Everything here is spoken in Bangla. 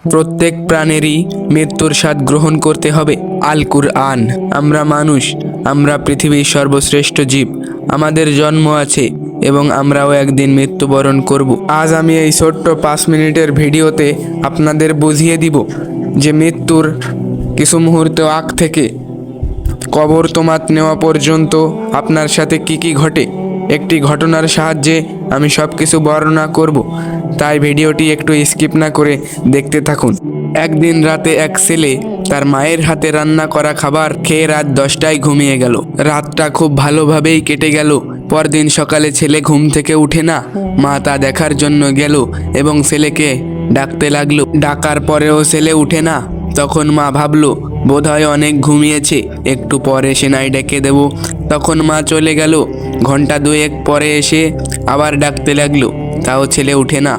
প্রত্যেক প্রাণেরই মৃত্যুর স্বাদ গ্রহণ করতে হবে। আল কুরআন। আমরা মানুষ, আমরা পৃথিবীর সর্বশ্রেষ্ঠ জীব। আমাদের জন্ম আছে এবং আমরাও একদিন মৃত্যুবরণ করব। আজ আমি এই ছোট্ট 5 মিনিটের ভিডিওতে আপনাদের বুঝিয়ে দিব যে মৃত্যুর কিছু মুহূর্ত আগ থেকে কবর তমাত নেওয়া পর্যন্ত আপনার সাথে কি কি ঘটে। একটি ঘটনার সাহায্যে আমি সব কিছু বর্ণনা করব, তাই ভিডিওটি একটু স্কিপ না করে দেখতে থাকুন। একদিন রাতে এক ছেলে তার মায়ের হাতে রান্না করা খাবার খেয়ে রাত 10টায় ঘুমিয়ে গেল। রাতটা খুব ভালোভাবেই কেটে গেল। পরদিন সকালে ছেলে ঘুম থেকে উঠে না। মা তা দেখার জন্য গেল এবং ছেলেকে ডাকতে লাগলো। ডাকার পরেও ছেলে উঠে না। তখন মা ভাবলো বোধহয় অনেক ঘুমিয়েছে, একটু পরে সেনাই ডেকে দেব। তখন মা চলে গেল। ঘন্টা দুয়েক পরে এসে আবার ডাকতে লাগলো, তাও ছেলে উঠে না।